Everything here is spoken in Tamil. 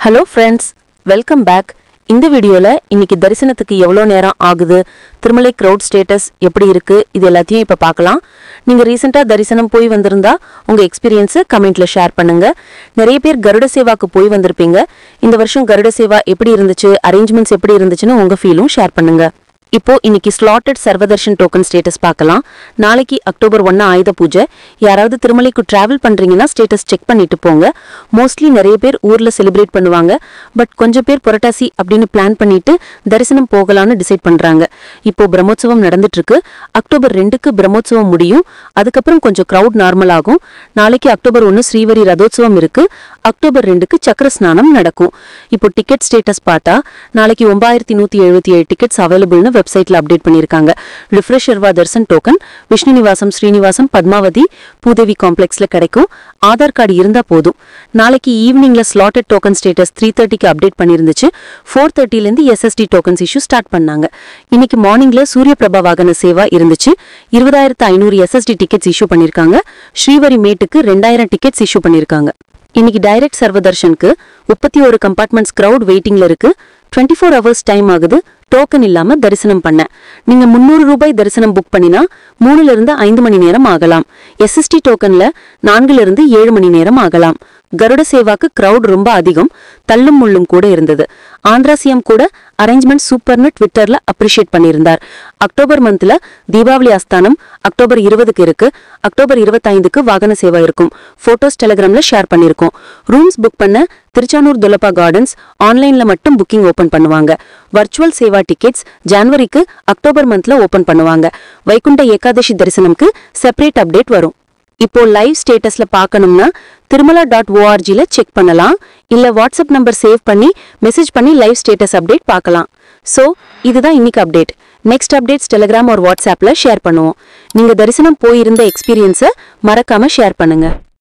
Hello friends, welcome back. இந்த வீடியோல இன்னைக்கு தரிசனத்துக்கு எவ்வளவு நேரம் ஆகுது, திருமலை கிரவுட் ஸ்டேட்டஸ் எப்படி இருக்கு, இது எல்லாத்தையும் இப்ப பார்க்கலாம். நீங்க ரீசெண்டா தரிசனம் போய் வந்திருந்தா உங்க எக்ஸ்பீரியன்ஸ் கமெண்ட்ல ஷேர் பண்ணுங்க. நிறைய பேர் கருட சேவாக்கு போய் வந்திருப்பீங்க. இந்த வருஷம் கருட சேவா எப்படி இருந்துச்சு, அரேஞ்ச்மெண்ட்ஸ் எப்படி இருந்துச்சுன்னு உங்க ஃபீலும் ஷேர் பண்ணுங்க. இப்போ இன்னைக்கு ஸ்லாட்டட் சர்வதர்ஷன் டோக்கன் ஸ்டேட்டஸ் பார்க்கலாம். நாளைக்கு அக்டோபர் 1 ஆயுத பூஜை. யாராவது திருமலைக்கு டிராவல் பண்றீங்கன்னா ஸ்டேட்டஸ் செக் பண்ணிட்டு போங்க. மோஸ்ட்லி நிறைய பேர் ஊர்ல செலிப்ரேட் பண்ணுவாங்க. பட் கொஞ்சம் பேர் புரட்டாசி அப்படின்னு பிளான் பண்ணிட்டு தரிசனம் போகலான்னு டிசைட் பண்றாங்க. இப்போ பிரம்மோற்சவம் நடந்துட்டு இருக்கு. அக்டோபர் 2க்கு பிரம்மோற்சவம் முடியும். அதுக்கப்புறம் கொஞ்சம் கிரவுட் நார்மல் ஆகும். நாளைக்கு அக்டோபர் 1 ஸ்ரீவரி ரதோத்சவம் இருக்கு. அக்டோபர் 2க்கு சக்கர ஸ்நானம் நடக்கும். இப்போ டிக்கெட் ஸ்டேட்டஸ் பார்த்தா நாளைக்கு 9177 டிக்கெட்ஸ் அவைலபிள்னு வெப்சைட்ல அப்டேட் பண்ணிருக்காங்க. ரிஃப்ரெஷ் சர்வா தர்சன் டோக்கன் விஷ்ணு நிவாசம், ஸ்ரீனிவாசம், பத்மாவதி, பூதேவி காம்ப்ளெக்ஸ்ல கிடைக்கும். ஆதார் கார்டு இருந்தா போதும். நாளைக்கு ஈவினிங்ல ஸ்லாட்டட் டோக்கன் ஸ்டேட்டஸ் 3:30க்கு அப்டேட் பண்ணிருந்துச்சு. 4:30ல இருந்து SSD டோக்கன்ஸ் இஷ்யூ ஸ்டார்ட் பண்ணாங்க. இன்னைக்கு மார்னிங்ல சூரிய பிரபா வாகன சேவா இருந்துச்சு. 20,500 SSD டிக்கெட்ஸ் இஷ்யூ பண்ணிருக்காங்க. ஸ்ரீவரி மேட்டுக்கு 2000 டிக்கெட்ஸ் இஷ்யூ பண்ணிருக்காங்க. இன்னைக்கு டைரக்ட் சர்வதர்ஷனுக்கு 31 கம்பார்ட்மெண்ட்ஸ் கிரவுட் வெயிட்டிங்ல இருக்கு. 24 hours டைம் ஆகுது டோக்கன் இல்லாம தரிசனம் பண்ண. நீங்க 300 ரூபாய் தரிசனம் புக் பண்ணினா 3ல இருந்து 5 மணி நேரம் ஆகலாம். SSD டோக்கன்ல 4ல இருந்து 7 மணி நேரம் ஆகலாம். கருட சேவாக்கு கிரவுட் ரொம்ப அதிகம், தள்ளும் முள்ளும் கூட இருந்தது. ஆந்திரா சிஎம் கூட அரேஞ்ச்மெண்ட் சூப்பர்னு ட்விட்டர்ல அப்ரிஷியேட் பண்ணியிருந்தார். அக்டோபர் மந்த்ல தீபாவளி ஆஸ்தானம் அக்டோபர் 20க்கு இருக்கு. அக்டோபர் 25க்கு வாகன சேவா இருக்கும். போட்டோஸ் டெலிகிராம்ல ஷேர் பண்ணிருக்கோம். ரூம்ஸ் புக் பண்ண திருச்சானூர் துலப்பா கார்டன்ஸ் ஆன்லைன்ல மட்டும் புக்கிங் ஓபன் பண்ணுவாங்க. வர்ச்சுவல் சேவா டிக்கெட்ஸ் ஜனவரிக்கு அக்டோபர் மந்த்ல ஓபன் பண்ணுவாங்க. வைகுண்ட ஏகாதசி தரிசனம்க்கு செப்பரேட் அப்டேட் வரும். இப்போ லைவ் ஸ்டேட்டஸ்ல பார்க்கணும்னா திருமலா.orgல செக் பண்ணலாம். இல்ல வாட்ஸ்அப் நம்பர் சேவ் பண்ணி மெசேஜ் பண்ணி லைவ் ஸ்டேட்டஸ் அப்டேட் பார்க்கலாம். சோ இதுதான் இன்னைக்கு அப்டேட். நெக்ஸ்ட் அப்டேட்ஸ் டெலிகிராம் ஒரு வாட்ஸ்அப்ல ஷேர் பண்ணுவோம். நீங்க தரிசனம் போயிருந்த எக்ஸ்பீரியன்ஸை மறக்காம ஷேர் பண்ணுங்க.